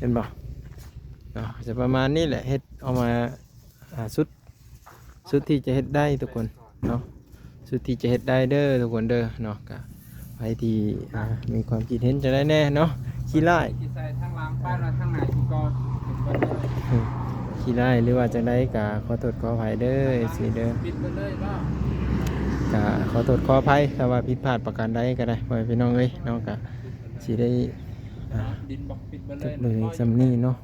ห็นบ่จะประมาณนี้แหละเฮ็ดเอามาสุดที่จะเฮ็ดได้ทุกคนเนาะสุดที่จะเฮ็ดได้เด้อทุกคนเด้อเนาะก็ใครที่มีความคิดเห็นจะได้แน่เนาะขี้ไล่ ที่ใส่ทั้งหลังป้านและทั้งไหนที่ก็เปิดเลย ขี้ไล่หรือว่าจะได้ก็ขอโทษขออภัยเด้อสิเด้อ ปิดไปเลยเนาะ ก็ขอโทษขออภัยถ้าว่าผิดพลาดประการใดก็ได้พ่อแม่พี่น้องเอ้ยเนาะก็สิได้ดินบอกปิดไปเล จ ย บเลยสำนี้เนาะ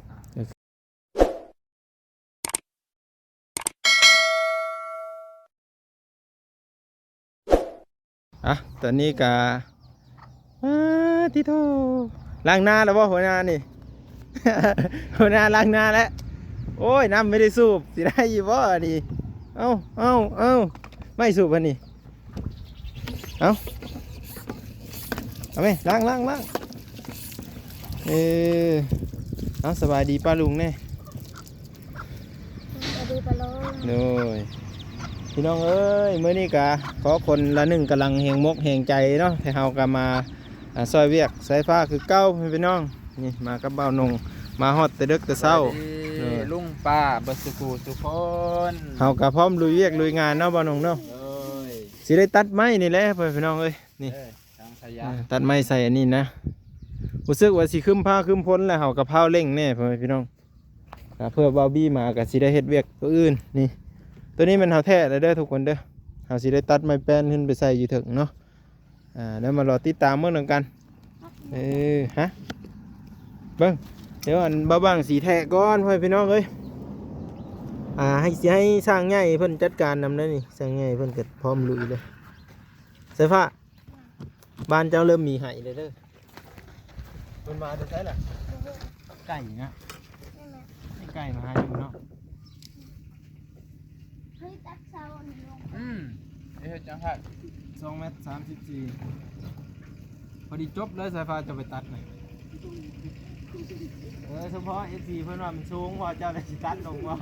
ตอนนี้ก็ที่โทล้างหน้าแล้วบ่หัวหน้านี่ หัวหน้าล้างหน้าแล้วโอ้ยน้ำไม่ได้สูบสิได้ยี่บ่นี่เอ้าไม่สูบอันนี้เอาไหมล้างเอาสบายดีป้าลุงแน่ สวัสดีปะลุง โดยพี่น้องเอ้ยมื้อนี้ก็ขอคนละหนึ่งกำลังแหงมกแหงใจเนาะให้เฮาก็มาซอยเวียกสายฟ้าคือเก้าพี่น้องนี่มากับบ่าวนงมาฮอดแต่ดึกแต่เช้า ลุงป้าบัสกูทุกคน เฮาก็พร้อมลุยเวียกลุยงานเนาะบ่าวนงเนาะ เลย สิได้ตัดไม้นี่แหละพี่น้องเอ้ยนี่ ทางขยะ ตัดไม้ใส่อันนี้นะรู้สึกว่าสิครึ้มผ้าครึ้มพ้นแล้วเฮาก็พาวเร่งแน่พี่น้องเพื่อบ่าวบี้มาก็สิได้เฮ็ดเวียกตัวอื่นนี่ตัวนี้มันเฮาแท้แล้วเด้อทุกคนเด้อเฮาสิได้ตัดไม้แป้นขึ้นไปใส่อยู่ถึงเนาะแล้วมารอติดตามเมื่อนึงกันฮะเบิ่งเดี๋ยวอันบ่าวบังสีแท้ก่อนพี่น้องเอ้ยให้สร้างใหญ่เพิ่นจัดการนำได้นี่สร้างใหญ่เพิ่นก็พร้อมลุยเลยเสื้อผ้าบ้านเจ้าเริ่มมีไห้เลยเด้อเพิ่นมาจะใช้ล่ะไก่นะให้ไก่มาหาอยู่เนาะ เฮ้ยตักเสาหนึ่งลง เฮ้ยจังหัด 2 เมตร 34พอดีจบเลยสายฟ้าจะไปตัดหน่อยเฉพาะ FC เพิ่นว่ามันสูงว่าเจ้าได้สิตัดลงบ่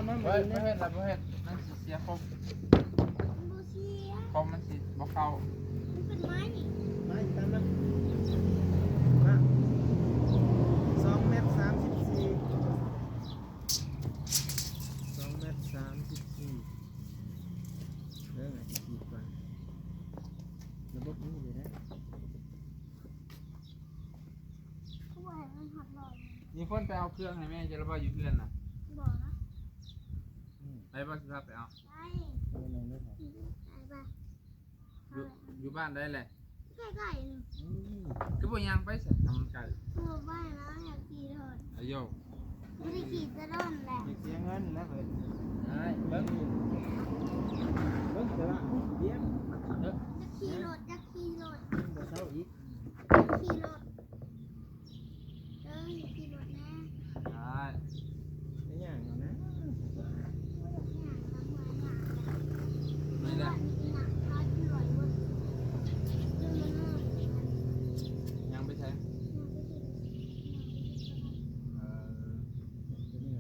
มัน เฮ้ยไม่เห็นแล้วไม่เห็นนั่นเสียคม บูเชีย คมมันสิบ่เข้า มันเป็นไม้นี่ มาตามนั้นมา2 เมตร 34 2 เมตร 34เรื่องอะไรที่ก่อนระบบนี้เลยนะ เขาบอกให้มันหักหลอด มีคนไปเอาเครื่องให้แม่จะระบายอยู่เพื่อนน่ะ บอกนะ ได้บ่สิพาไปเอา ไปไป อยู่บ้านได้แหละ ใกล้ๆหนึ่ง ก็บ่ยังไปใส่ทำไก่ ตัวบ้านนะอยากขี่เถิด อายุ ไม่ได้ขี่จะโดนแหละ เสียเงินแล้วเพิ่น ได้เบิ่ง เบิ่งแต่ว่าเบี้ย จะขี่รถจะขี่รถ บ่เท่าอีก จะขี่รถขี่รถนะ ได้ เป็นอย่างนั้นนะ ไม่ได้ยังไปใช้ตัวนี้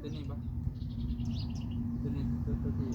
ตัวนี้ปะตัวนี้ตัวที่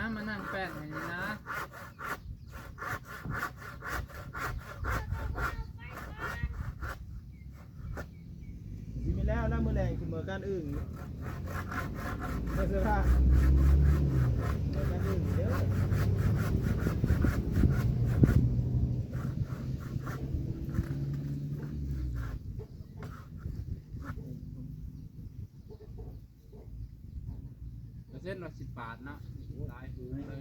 นะมานั่งแป้นอย่างนี้นะ สิมีแล้วน้ำมือแรงคือมือการอึ่งเสื้อผ้ามือการอึ่งเด้อ เส้นละ10 บาทเนาะหลายหูเลย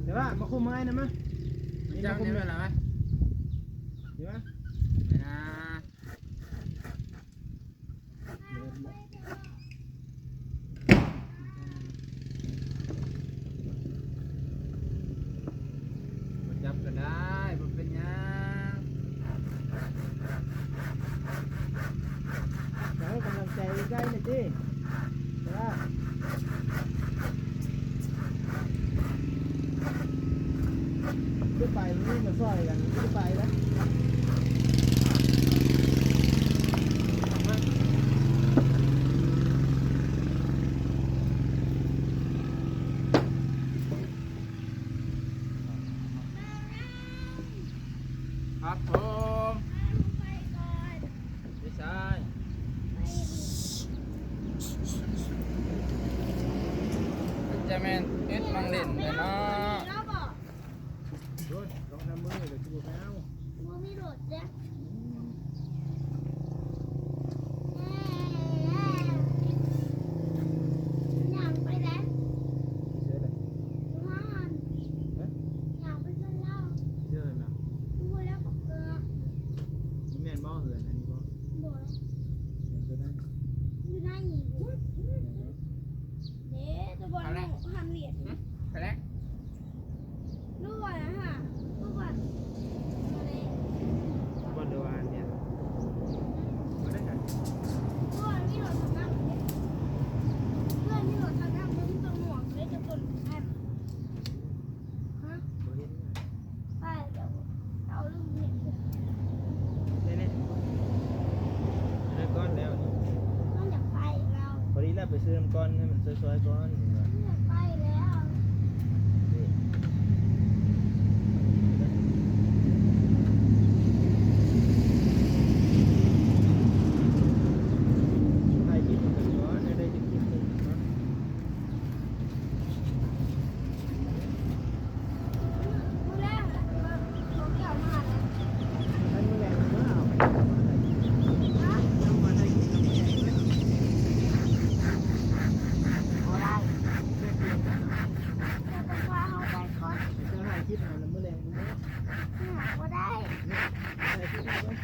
เดี๋ยวว่ามาคุมไม้นะมั้ย เจ้านี่เป็นอะไรไหม เดี๋ยวว่า ไม่นะมาจับก็ได้มันเป็นยัง จะให้กำลังใจใกล้หน่อยสิเดี๋ยวว่าขึ้นไปนี่มาซอยกันขึ้นไปแล้ว ครับผม ไปก่อน ไม่ใช่ ไป จะแมนเอ็ดมังเล่นเลยเนาะ แล้วบอก โดนลองทำมือเดี๋ยวจะดูแล้ว ว่ามีรถเนี่ยย่างไปแล้ว เชื่อเลย ว่านย่างไปจนเล่า เชื่อเลยนะ ดูแล้วก็เกลือ นี่แม่นบ่เหือนอันนี้บ่ บ่อย เห็นตัวนั้น อยู่ในหนีบุเด้ตัวบอลลูกหันเหรียญ ไปแล้ว ลูกบอลนะฮะลูกบอลอะไร บ่เดืออันเนี่ยบ่ได้กัน ลูกบอลมีรถทางน้ำเลยเพื่อนมีรถทางน้ำมันตัวหน่วงเลยจะคนแอนฮะ บ่เห็น ไปเดี๋ยวเอาลูกเห็น เนี่ยก้อนแล้วนี่ มันอยากไปเรา พอดีแล้วไปซื้อน้ำก้อนให้มันซอยๆก้อน มันอยากไปแล้ว ถ่ายคลิปมันก้อนได้จะกินนึงเนาะ มือแรกอะเขาเกี่ยวมาแล้ว ท่านมือแรงมาเอาไปทำอะไร ฮะ น้ำมันได้กินน้ำแข็งไหม โอ้ได้จะไปพาเขาไปก่อน เจ้าถ่ายคลิปมันมือแรงมั้ย หาก็ได้ ถ่ายคลิปมัน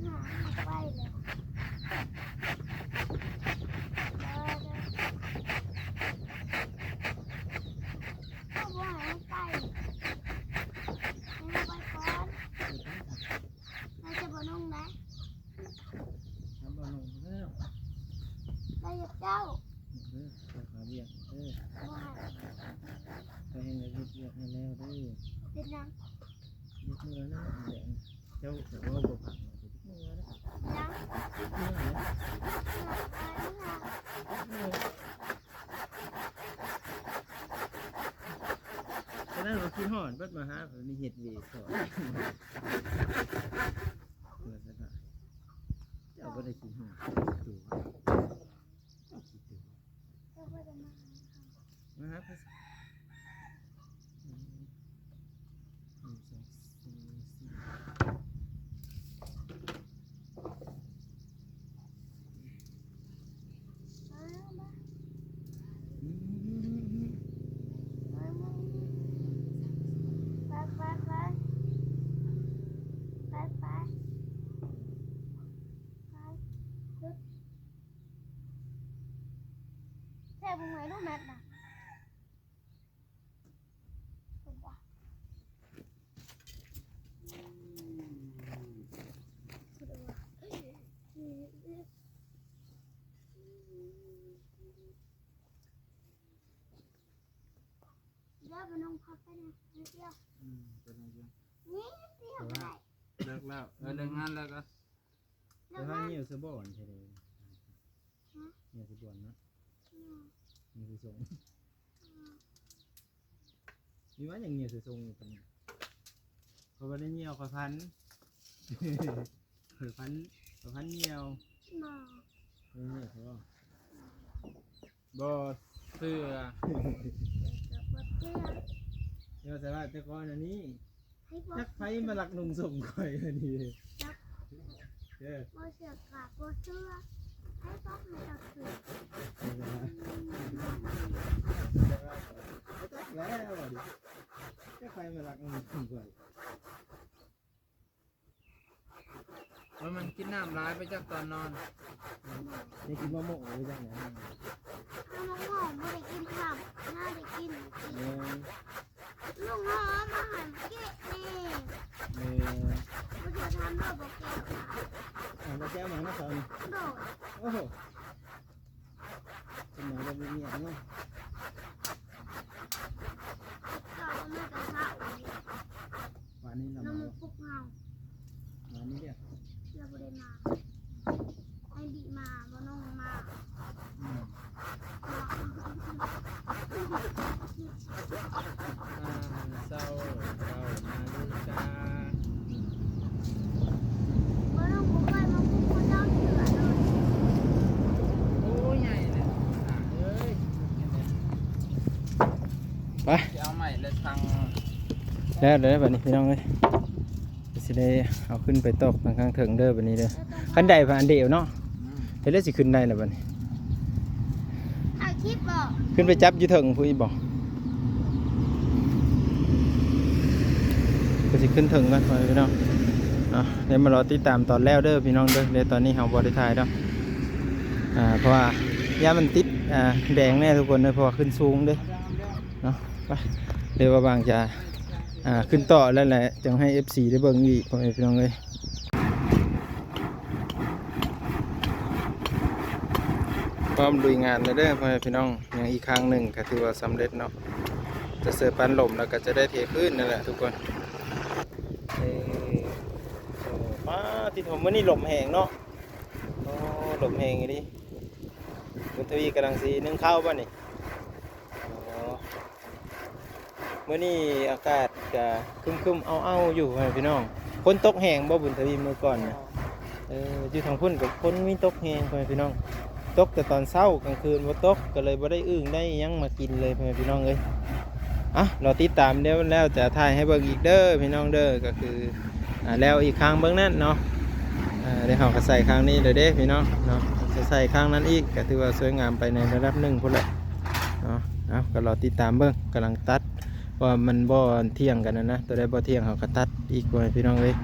หาไปเลยเขาบอกให้ไปให้ไปก่อนเราจะบนุ่งนะ ทำเอาลงแล้ว เราอยากเจ้า หาเบียร์บอกให้ ไปให้เราเบียร์ให้แล้วได้ เป็นยัง ยกมือนะแดงเจ้าแต่ว่าบ่ผักมาจะยกมือนะ ยัง ยกมือนะ ตอนนั้นเราคิดหอนปัดมาหาผมมีเห็ดเวสอนเปิดแล้วก็เจ้าก็ได้กินหอนตัวคิดตัวมาหาภาษาแค่บุ้งไงลูกแมทนะเดี๋ยวไปน้องพักไปนะนิดเดียว เป็นอะไร นิดเดียวไป เลิกแล้วเลิกงานแล้วก็ น แต่ว่าเหี่ยวสะบ่อนใช่เลยเหี่ยวสะบ่อนเนาะนี่คือทรงมีว่าอย่างเหี่ยวสะทรงอยู่กันเพราะว่าได้เหี่ยวขอพันขอพันเหี่ยว บ่ เหี่ยวเขาบอก บ่เสื้อ บ่เชื่อ เหี่ยวแต่ว่าแต่ก่อนอันนี้ ให้บ่ จักไผมาหลักนุ่งส่งข่อยอันนี้เด้อ บ่เชื่อกะบ่เชื่อให้บอกให้จักเชื่อ แล้วดิจักไผมาหลักนุ่งส่งข่อย ว่ามันกินน้ำร้ายไปจากตอนนอน นี่กินมะม่วงหรือจังไง ถ้าน้องหอมบ่ได้กินข้าวน่าได้กิน เออ ลุงหอมอาหารเก๊ะนี่ เออ บ่จะทำโดดบ่แก้วค่ะ เอาแก้วมาให้สอน โดด โอ้โหสมองเราเป็นเนี่ยเนาะ ก็เอามาแต่เช้า หวานนี่เรา น้ำ มา มันปลุกเฮา หวานนี่เดียว เราบ่ได้มาให้บีมาบ่น้องมา อืม เศร้านาฬิกา บ่น้องบ่เคยมาปลุกคนเจ้าเสือเลย โอ้ยใหญ่เลยเอ้ย ไป จะเอาใหม่เลยทาง แล้วเดี๋ยวแบบนี้พี่น้องเลยสิได้เอาขึ้นไปตกทางข้างเถิงเด้อแบบนี้เด้อขันใดผ่านเดียวเนาะเฮ็ดได้สิขึ้นได้แล้วบัดนี้ ถ่ายคลิปบ่ ขึ้นไปจับอยู่เถิงผู้อีบอกก็สิขึ้นเถิงกันไปพี่น้องเดี๋ยวมารอติดตามตอนแล้วเด้อพี่น้องเด้อเดี๋ยวตอนนี้เฮาบ่ได้ถ่ายดอกเพราะว่าย่ามันติดแดงแน่ทุกคนเลยเพราะว่าขึ้นสูงเด้อเนาะไปเดี๋ยวว่าบางจะขึ้นต่อแล้วแหละจังให้ FC ได้เบิ่งอีกพ่อแม่พี่น้องเลยพร้อมลุยงานเลยเด้อพ่อแม่พี่น้องอย่างอีกครั้งหนึ่งก็ถือว่าสำเร็จเนาะจะเสิร์ฟปันลมแล้วก็จะได้เทพื้นนั่นแหละทุกคนมาที่ผมวันนี้ลมแห้งเนาะโอ้ลมแห้งดิคุณทวีกำลังสีนึ่งข้าวป่ะนี่เมื่อนี้อากาศจะครึมๆเอาๆอยู่พี่น้องคนตกแห้งบ่บุญทวีเมื่อก่อนนะอยู่ทางพุ่นกับคนมีตกแห้งพี่น้องตกแต่ตอนเช้ากลางคืนบ่ตกก็เลยบ่ได้อึ่งได้ยังมากินเลยพี่น้องเอ้ยเราติดตามเดี๋ยวแล้วจะถ่ายให้เบิ่งอีกเด้อพี่น้องเด้อก็คือแล้วอีกครั้งเบิ่งนั่นเนาะเดี๋ยวเราก็ใส่ครั้งนี้เลยเด้พี่น้องเนาะจะใส่ครั้งนั้นอีกก็ถือว่าสวยงามไปในระดับหนึ่งพุ่นแหละเนาะก็รอติดตามเบิ่งกำลังตัดว่ามันบ่เที่ยงกันนะตัวใดบ่เที่ยงเขาก็ตัดอีกพี่น้องเอ้ย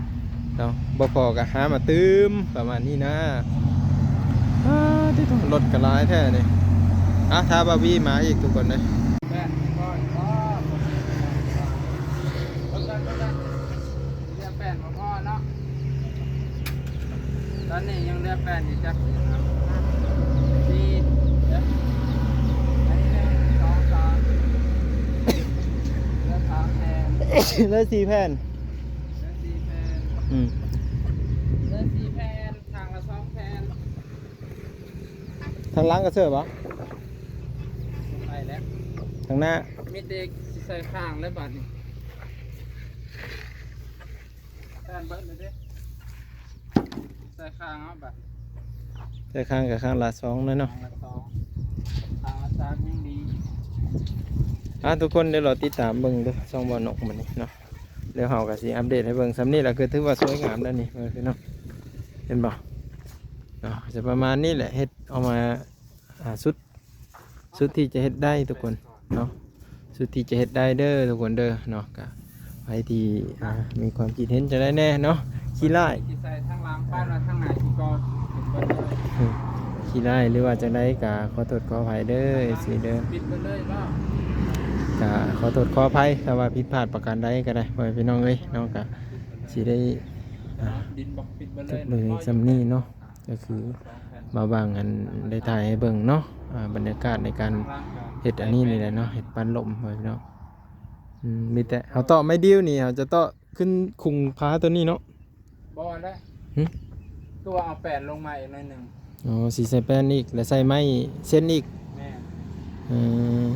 เนาะบ่พอก็หามาตื้มประมาณนี้นะที่ต้องรถกระไรแท้นี่ถ้าบาร์บี้มาอีกทุกคนเลย แป้นก้อนก็กันเรียกแป้นมาพ่อเนาะตอนนี้ยังเรียกแป้นอยู่จักครับสี่เด้อ1 2 3แล้ว3แผ่น แล้ว4แผ่น แล้ว4แผ่น แล้ว4แผ่นทางละ2แผ่น ทางหล้างกระเสือปะ ไปแล้ว ทางหน้า มีเด็กสิใส่ข้างแล้วบัดนี้แผ่นเบิดเลยเด้ใส่ข้างเอาบัด แต่ข้างกับข้างละ2เลยเนาะ ทางละ2ทางละ3ยังดี ทุกคนเดี๋ยวเราติดตามเบิ่งเด้อช่องบ่อนกมันนี่เนาะเดี๋ยวเฮาก็สิอัปเดตให้เบิ่งซ้ำนี่แหละคือถือว่าสวยงามแล้วนี่พี่น้องเห็นบ่เนาะจะประมาณนี้แหละเฮ็ดเอามาสุดที่จะเฮ็ดได้ทุกคนเนาะสุดที่จะเฮ็ดได้เด้อทุกคนเด้อเนาะก็ใครที่มีความคิดเห็นจะได้แน่เนาะขี้ไล่ สิใส่ทางหลังป้านว่าทางไหนสิก็เปิดเลย ขี้ไล่หรือว่าจะได้ก็ขอโทษขออภัยเด้อสิเด้อ ปิดไปเลยบ่ ก็ขอโทษขออภัยถ้าว่าผิดพลาดประการใดก็ได้พ่อแม่พี่น้องเอ้ยเนาะก็สิได้ดินบอกปิดไปเล จ ย บเลยซ้ำนี้เนาะก็คือมาบางอันได้ถ่ายให้เบิ่งเนาะบรรยากาศในการเฮ็ดอันนี้นี่แหละเนาะเฮ็ดปันลมพ่อแม่พี่น้องมีแต่เอาต่อไม่ดิ้วนี่เขาจะต่อขึ้นคุงพาตัวนี้เนาะ บ่แล้ว หึ ตัวเอาแปดลงมาอีกหน่อยหนึง อ๋อสีใส่แป้นอีกแล้วใส่ไม้เส้นอีก แม่ เออ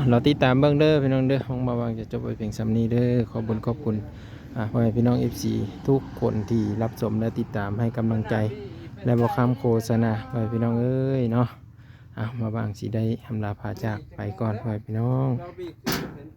เราติดตามเบิ่งเด้อพี่น้องเด้อห้องมาวางจะจบไปเพียงสำนี้เด้อขอบคุณพ่อแม่พี่น้อง FC ทุกคนที่รับชมและติดตามให้กำลังใจ และบอกคำโฆษณาพ่อแม่พี่น้องเอ้ยเนาะมาบางสีได้อำลาพาจากไปก่อนพ่อแม่พี่น้อง เราบีบขึ้นเป็น